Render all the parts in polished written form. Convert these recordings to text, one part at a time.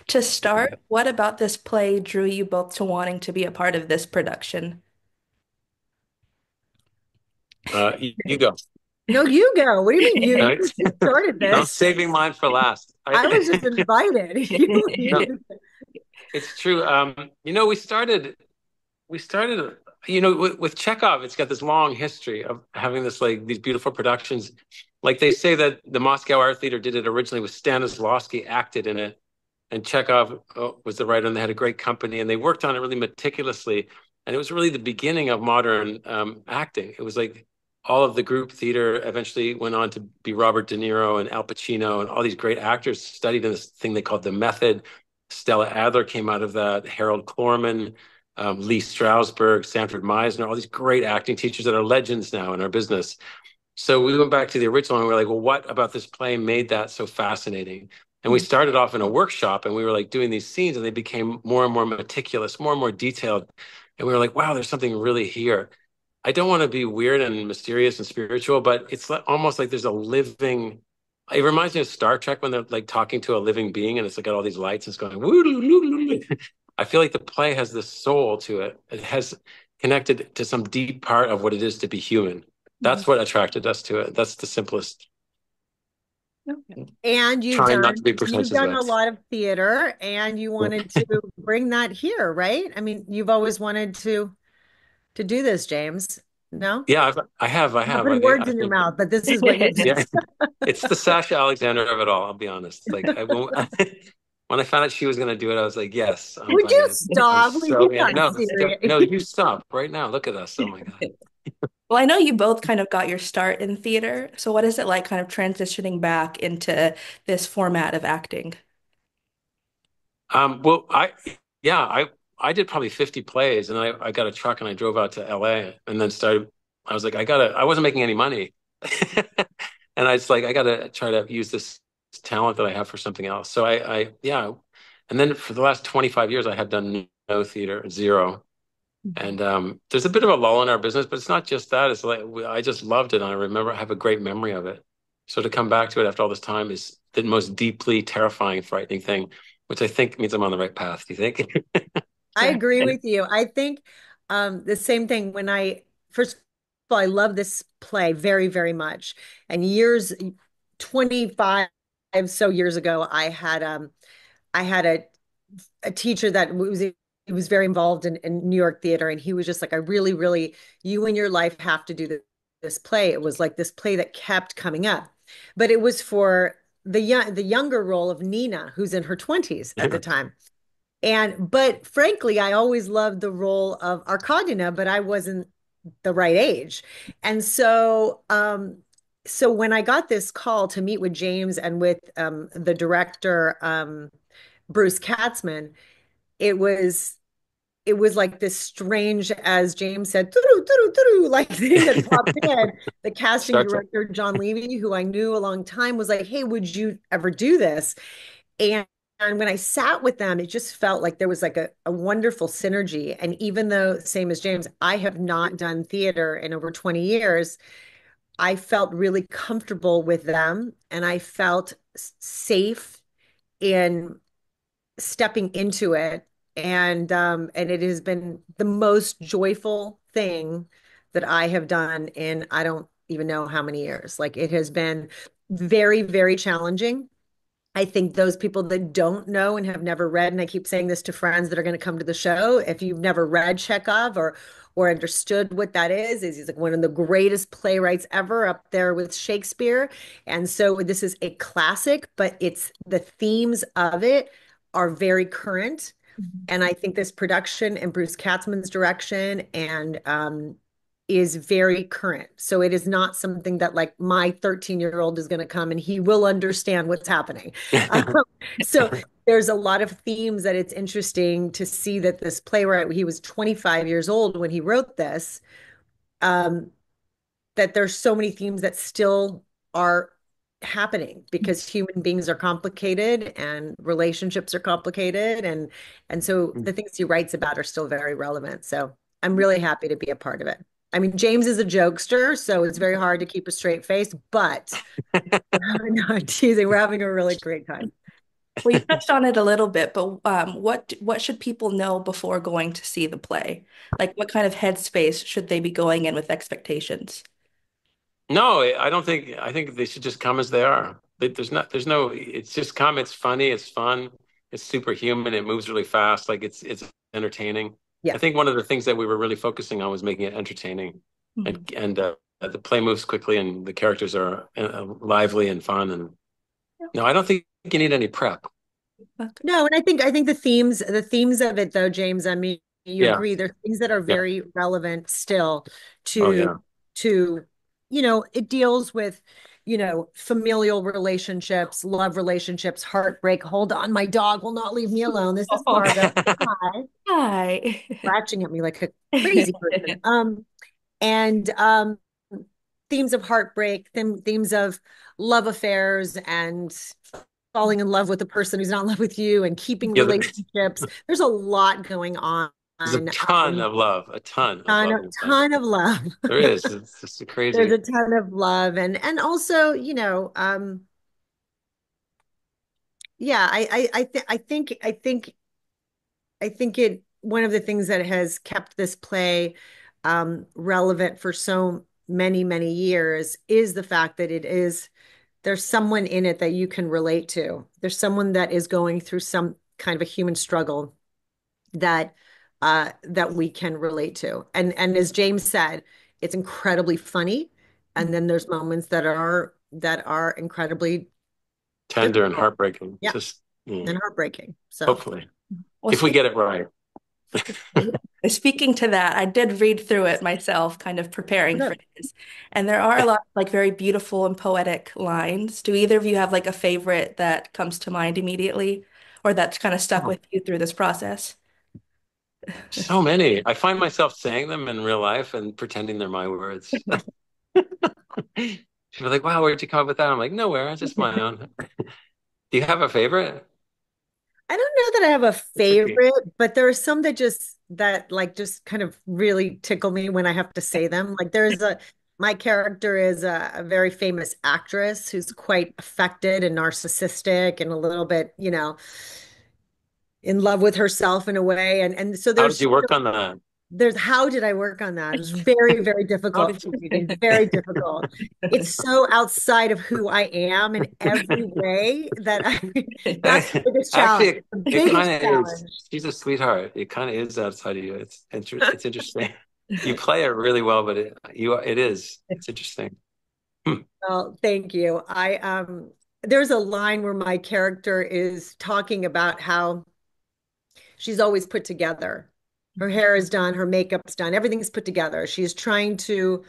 To start, what about this play drew you both to wanting to be a part of this production? You go. No, you go. What do you mean you? Right? You started I'm this. saving mine for last. I was just invited. No, it's true. We started, with Chekhov, it's got this long history of having these beautiful productions. Like they say that the Moscow Art Theater did it originally with Stanislavski acted in it, and Chekhov was the writer, and they had a great company, and they worked on it really meticulously. And it was really the beginning of modern acting. It was like all of the group theater eventually went on to be Robert De Niro and Al Pacino, and all these great actors studied in this thing they called the method. Stella Adler came out of that, Harold Klorman, Lee Strasberg, Sanford Meisner, all these great acting teachers that are legends now in our business. So we went back to the original and we were like, well, what about this play made that so fascinating? And we started off in a workshop and we were like doing these scenes and they became more and more meticulous, more and more detailed. And we were like, wow, there's something really here. I don't want to be weird and mysterious and spiritual, but it's almost like there's a living. It reminds me of Star Trek when they're like talking to a living being and it's like got all these lights and it's going woo. I feel like the play has this soul to it. It has connected to some deep part of what it is to be human. That's what attracted us to it. That's the simplest, And trying not to be you've pretentious done way. a lot of theater and you wanted to bring that here, right? I mean, you've always wanted to do this, James. No? Yeah, I I'm not have. putting words I in your think, mouth, but this is what you yeah, did. it's the Sasha Alexander of it all. I'll be honest. Like I won't. When I found out she was going to do it, I was like, yes, I'm Would you buying it. I was stop? Like, so you yeah. got No, serious. no, you stop right now. Look at us. Oh my God. Well, I know you both kind of got your start in theater. So what is it like kind of transitioning back into this format of acting? Well, yeah, I did probably 50 plays, and I got a truck and I drove out to LA, and then started. I was like, I wasn't making any money, and I was like, I gotta try to use this talent that I have for something else. So yeah, and then for the last 25 years, I have done no theater, zero. And there's a bit of a lull in our business, but it's not just that. It's like I just loved it, and I remember I have a great memory of it. So to come back to it after all this time is the most deeply terrifying, frightening thing, which I think means I'm on the right path. Do you think? I agree with you. I think the same thing when first of all, I love this play very, very much. And 25 so years ago, I had a teacher that was he was very involved in New York theater, and he was just like, I really, really, you in your life have to do this play. It was like this play that kept coming up, but it was for the younger role of Nina, who's in her 20s at the time. But frankly, I always loved the role of Arkadina, but I wasn't the right age. And so when I got this call to meet with James and with the director, Bruce Katzman, it was it was like this strange, as James said, like thing that popped in. The casting Star Trek. director, John Levy, who I knew a long time, was like, hey, would you ever do this? And when I sat with them, it just felt like there was like a wonderful synergy. And even though, same as James, I have not done theater in over 20 years, I felt really comfortable with them and I felt safe in stepping into it. And it has been the most joyful thing that I have done in I don't even know how many years. Like it has been very, very challenging. I think those people that don't know and have never read, and I keep saying this to friends that are going to come to the show, if you've never read Chekhov or understood what that is he's like one of the greatest playwrights ever up there with Shakespeare. And so this is a classic, but it's the themes of it are very current. And I think this production and Bruce Katzman's direction and is very current. So it is not something that like my 13-year-old is going to come and he will understand what's happening. Um, so there's a lot of themes that it's interesting to see that this playwright, he was 25 years old when he wrote this, um, that there's so many themes that still are happening because human beings are complicated and relationships are complicated and so the things he writes about are still very relevant. So I'm really happy to be a part of it. I mean, James is a jokester, so it's very hard to keep a straight face, but I'm not teasing. We're having a really great time. Well, you touched on it a little bit, but what should people know before going to see the play? Like, what kind of headspace should they be going in with expectations? No, I don't think. I think they should just come as they are. There's no. It's just come. It's funny. It's fun. It's superhuman. It moves really fast. Like it's entertaining. I Yeah. think one of the things that we were really focusing on was making it entertaining, Mhm. and the play moves quickly, and the characters are lively and fun. And no, I don't think you need any prep. Okay. No, and I think the themes of it though, James, I mean, you Yeah, agree there's things that are yeah. very relevant still Oh to yeah. to it deals with, familial relationships, love relationships, heartbreak. Hold on, my dog will not leave me alone. This is Oh, Margot. Hi, hi. scratching at me like a crazy person. And themes of heartbreak, themes of love affairs and falling in love with the person who's not in love with you and keeping Yeah, relationships. There's a lot going on. there's a ton of love, a ton of Ton love of, in the play. ton of love. There is. It's just There's crazy. a ton of love and also, yeah, I think it one of the things that has kept this play relevant for so many, many years is the fact that there's someone in it that you can relate to. There's someone that is going through some kind of a human struggle that that we can relate to. And as James said, it's incredibly funny. And then there's moments that are incredibly Tender and difficult. heartbreaking. Yeah, Just and heartbreaking. So hopefully, Well, if we get it right. speaking to that, I did read through it myself, kind of preparing for this. And there are a lot of like very beautiful and poetic lines. Do either of you have like a favorite that comes to mind immediately or that's kind of stuck Oh, with you through this process? so many. I find myself saying them in real life and pretending they're my words. People are like, "Wow, where'd you come up with that?" I'm like, "Nowhere, it's just my own." Do you have a favorite? I don't know that I have a Tricky. favorite, but there are some that just kind of really tickle me when I have to say them. Like my character is a very famous actress who's quite affected and narcissistic and a little bit, in love with herself in a way. And so How did you work on that? there's how did I work on that? It was very, very How difficult did for you? me, very difficult. It's so outside of who I am in every way that that's the biggest challenge. Actually, The it biggest kind of is. challenge. She's a sweetheart. It kind of is outside of you. It's interesting. You play it really well, but it is. It's interesting. Hmm. Well, thank you. There's a line where my character is talking about how she's always put together. Her hair is done, her makeup's done, everything's put together. She's trying to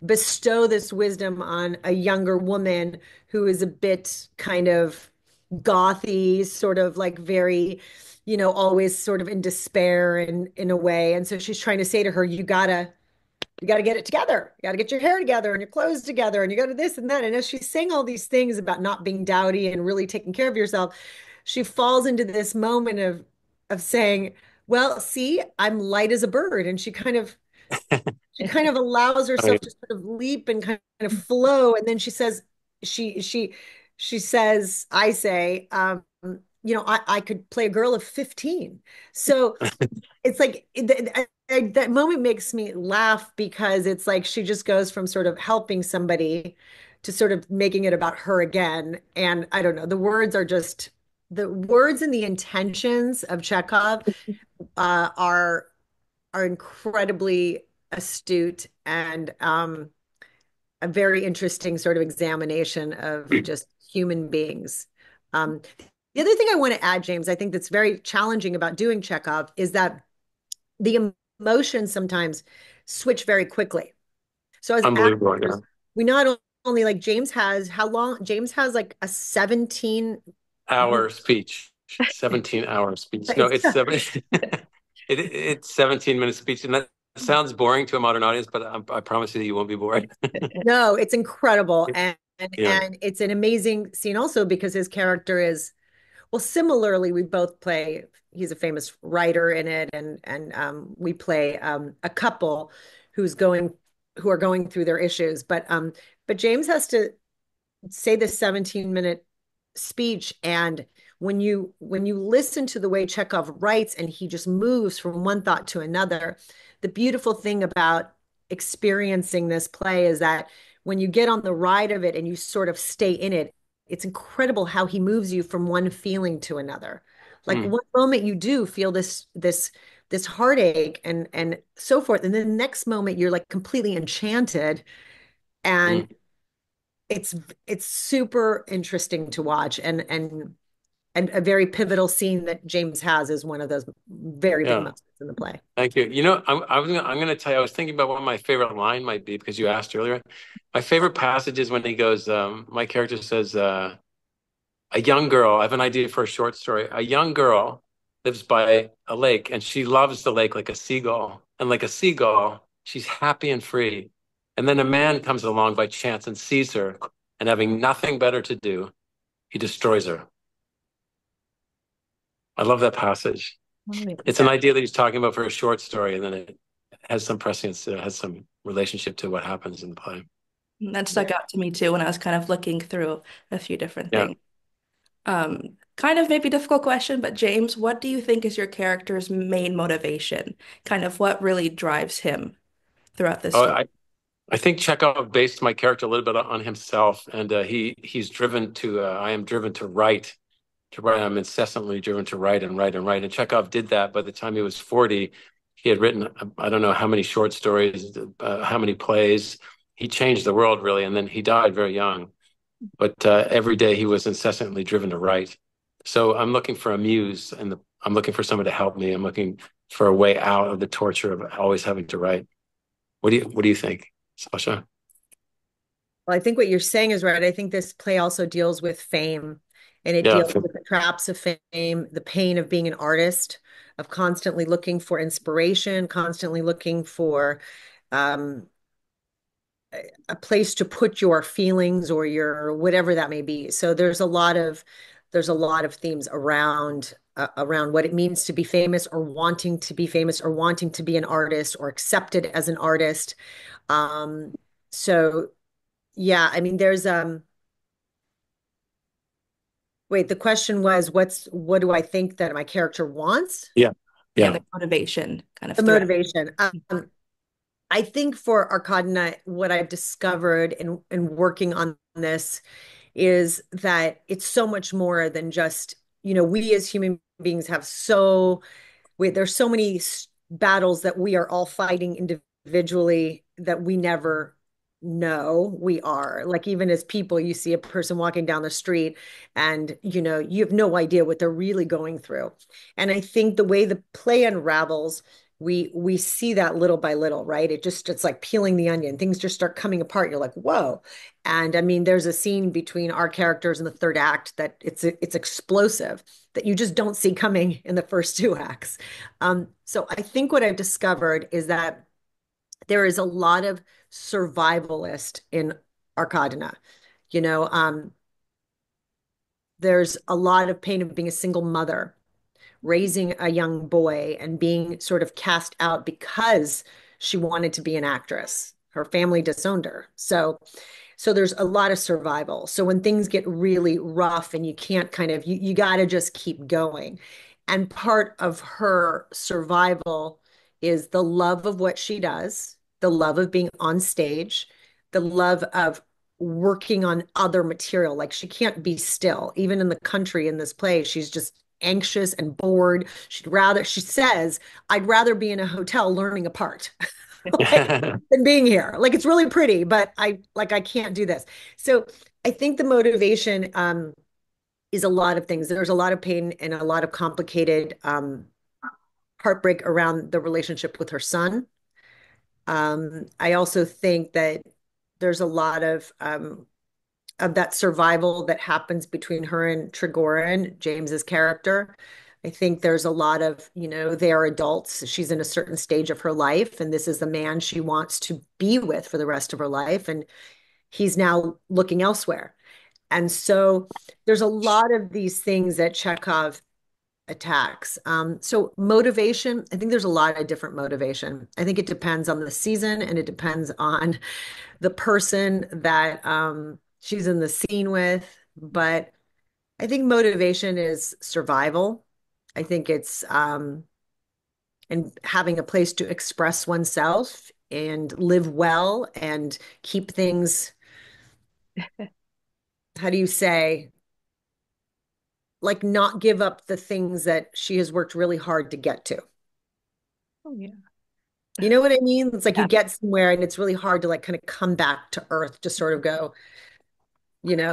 bestow this wisdom on a younger woman who is a bit kind of gothy, sort of like very, always sort of in despair in a way. And so she's trying to say to her, you got to get it together. You got to get your hair together and your clothes together and you got to this and that. And as she's saying all these things about not being dowdy and really taking care of yourself, she falls into this moment of saying, "Well, see, I'm light as a bird." And she kind of allows I mean, herself to sort of leap and kind of flow. And then she says, I say, I could play a girl of 15. So it's like that moment makes me laugh because it's like she just goes from sort of helping somebody to sort of making it about her again. And I don't know, the words and the intentions of Chekhov uh, are are incredibly astute and a very interesting sort of examination of just human beings. The other thing I want to add, James, I think that's very challenging about doing Chekhov is that the emotions sometimes switch very quickly. So as unbelievable. Yeah. actors, we not only like James has how long James has like a 17 Hour speech, 17-hour speech. No, it's it's seven. It's 17-minute speech, and that sounds boring to a modern audience, but I promise you, you won't be bored. no, it's incredible and Yeah. and it's an amazing scene also because his character is well similarly we both play he's a famous writer in it and we play a couple who's going who are going through their issues but James has to say this 17-minute speech and when you listen to the way Chekhov writes and he just moves from one thought to another, the beautiful thing about experiencing this play is that when you get on the ride of it and you sort of stay in it, it's incredible how he moves you from one feeling to another. Like Mm, one moment you do feel this heartache and so forth, and then the next moment you're like completely enchanted, and mm. it's it's super interesting to watch, and a very pivotal scene that James has is one of those very big Yeah. moments in the play. Thank you. I'm gonna tell you, I was thinking about what my favorite line might be because you asked earlier. My favorite passage is when he goes, my character says, a young girl, I have an idea for a short story. A young girl lives by a lake and she loves the lake like a seagull. And like a seagull, she's happy and free. And then a man comes along by chance and sees her, and having nothing better to do, he destroys her. I love that passage. It's an Yeah. idea that he's talking about for a short story, and then it has some prescience, it has some relationship to what happens in the play. That stuck out to me too when I was kind of looking through a few different Yeah. things. Kind of maybe difficult question, but James, what do you think is your character's main motivation? Kind of what really drives him throughout this Oh, story? I think Chekhov based my character a little bit on himself, and he's driven to. I am driven to write, to write. I'm incessantly driven to write and write and write. And Chekhov did that. By the time he was 40, he had written I don't know how many short stories, how many plays. He changed the world really, and then he died very young. But every day he was incessantly driven to write. So I'm looking for a muse, and I'm looking for someone to help me. I'm looking for a way out of the torture of always having to write. What do you think, Sasha? Well, I think what you're saying is right. I think this play also deals with fame, and it Yeah, deals with the traps of fame, the pain of being an artist, of constantly looking for inspiration, constantly looking for um, a place to put your feelings or your whatever that may be. So there's a lot of themes around what it means to be famous or wanting to be famous or wanting to be an artist or accepted as an artist. Um, so yeah, I mean there's wait, the question was what do I think that my character wants? yeah, Yeah, yeah. the motivation kind of The thread. motivation. I think for Arkadina, what I've discovered in working on this is that it's so much more than just, we as human beings have there's so many battles that we are all fighting individually that we never know we are. Like even as people, you see a person walking down the street and you have no idea what they're really going through. And I think the way the play unravels, we see that little by little, right? It's like peeling the onion. Things just start coming apart. You're like, whoa. And I mean, there's a scene between our characters in the third act that it's explosive that you just don't see coming in the first two acts. So I think what I've discovered is that there is a lot of survivalist in Arkadina. You know, there's a lot of pain of being a single mother, raising a young boy and being sort of cast out because she wanted to be an actress. Her family disowned her. So there's a lot of survival. So when things get really rough and you can't you got to just keep going. And part of her survival is the love of what she does, the love of being on stage, the love of working on other material. Like she can't be still. Even in the country in this play, she's just anxious and bored. She says, I'd rather be in a hotel learning a part. Like than being here. Like it's really pretty, but I can't do this. So I think the motivation is a lot of things. There's a lot of pain and a lot of complicated heartbreak around the relationship with her son. I also think that there's a lot of that survival that happens between her and Trigorin, James's character. I think there's a lot of, they are adults. She's in a certain stage of her life, and this is the man she wants to be with for the rest of her life. And he's now looking elsewhere. And so there's a lot of these things that Chekhov attacks. So motivation, I think there's a lot of different motivation. I think it depends on the season and it depends on the person that she's in the scene with. But I think motivation is survival. I think it's and having a place to express oneself and live well and keep things, how do you say, like not give up the things that she has worked really hard to get to. Oh yeah. You know what I mean? It's like you Yeah. get somewhere and it's really hard to like kind of come back to earth to sort of go,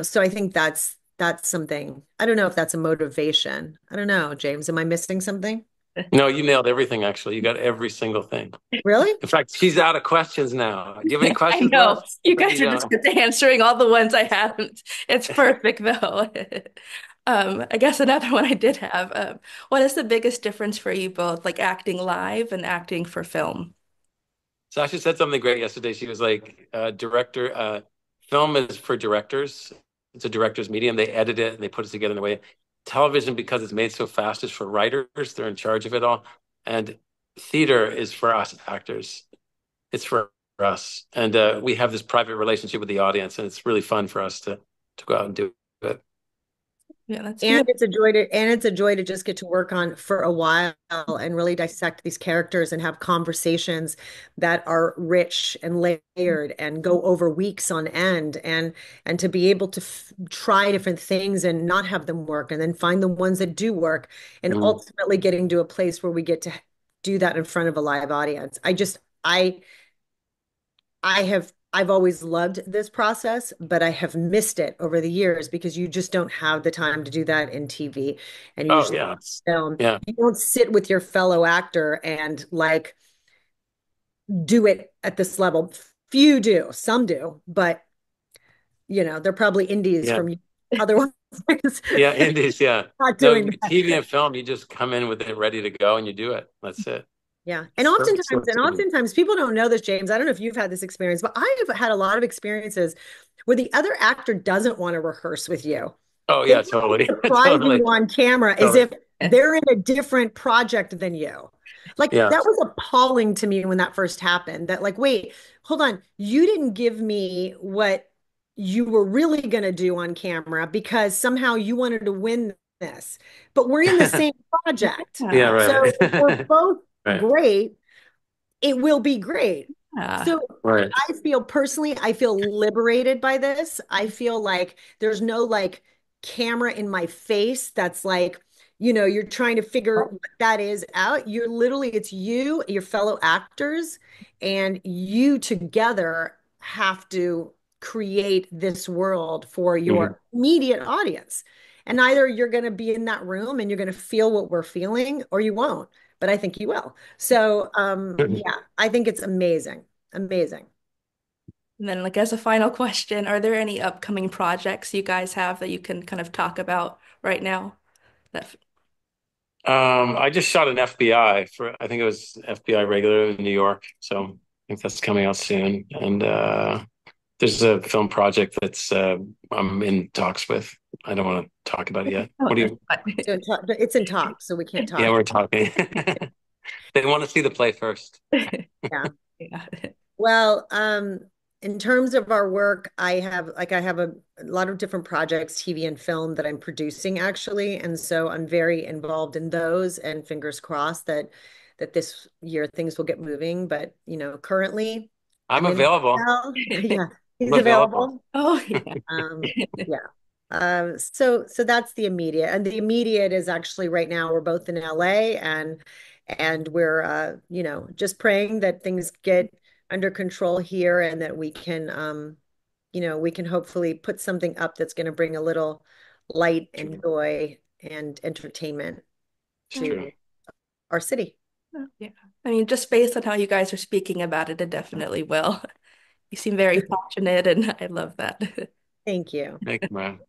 so I think that's something. I don't know if that's a motivation. I don't know, James, am I missing something? No, you nailed everything, actually. You got every single thing. Really? In fact, she's out of questions now. Do you have any I questions know. left? You Or guys you are just don't? answering all the ones I haven't. It's perfect though. I guess another one I did have. What is the biggest difference for you both, like acting live and acting for film? Sasha said something great yesterday. She was like, film is for directors. It's a director's medium. They edit it and they put it together in a way. Television, because it's made so fast, is for writers. They're in charge of it all. And theater is for us actors. It's for us. And we have this private relationship with the audience, and it's really fun for us to go out and do it. Yeah, that's And beautiful. it's a joy to just get to work on for a while and really dissect these characters and have conversations that are rich and layered and go over weeks on end and to be able to try different things and not have them work and then find the ones that do work and Mm. ultimately getting to a place where we get to do that in front of a live audience. I've always loved this process, but I have missed it over the years because you just don't have the time to do that in TV and Oh usually yeah, film. yeah, You don't sit with your fellow actor and like do it at this level. Few do, some do, but they're probably indies yeah, from otherwise yeah. Indies, yeah. not No, doing that. TV and film, you just come in with it ready to go and you do it. That's it. Yeah. And So, oftentimes, so and TV. oftentimes people don't know this, James. I don't know if you've had this experience, but I have had a lot of experiences where the other actor doesn't want to rehearse with you. Oh They yeah, want to totally, surprise totally, you on camera as totally. if they're in a different project than you. Like Yeah, that was appalling to me when that first happened. That like, wait, hold on. You didn't give me what you were really going to do on camera because somehow you wanted to win this. But we're in the same project. yeah, Yeah. So if we're right, both right, great, it will be great. Yeah. So right. I feel personally, I feel liberated by this. I feel like there's no like camera in my face that's like, you're trying to figure what that is out. You're literally, it's you, your fellow actors, and you together have to create this world for Mhm. your immediate audience. And either you're going to be in that room and you're going to feel what we're feeling, or you won't. But I think you will. So, yeah, I think it's amazing. Amazing. And then, like, as a final question, are there any upcoming projects you guys have that you can kind of talk about right now? That, I just shot an FBI for, I think it was FBI regular in New York. So I think that's coming out soon. And there's a film project that's I'm in talks with. I don't want to talk about it yet. oh, What do that's you? fine. It's in talk, so we can't Yeah, talk. we're talking. They want to see the play first. Yeah. Yeah. Well, in terms of our work, I have a lot of different projects, TV and film that I'm producing actually, and so I'm very involved in those and fingers crossed that this year things will get moving. But currently I'm I'm in available. Montreal. Yeah, I'm he's available. available. Oh, yeah. Yeah. So that's the immediate. And the immediate is actually right now we're both in LA and we're just praying that things get under control here and that we can hopefully put something up that's going to bring a little light and joy and entertainment It's Yeah. true. to our city. Yeah. I mean, just based on how you guys are speaking about it, it definitely will. You seem very passionate, and I love that. Thank you. Thank you, man.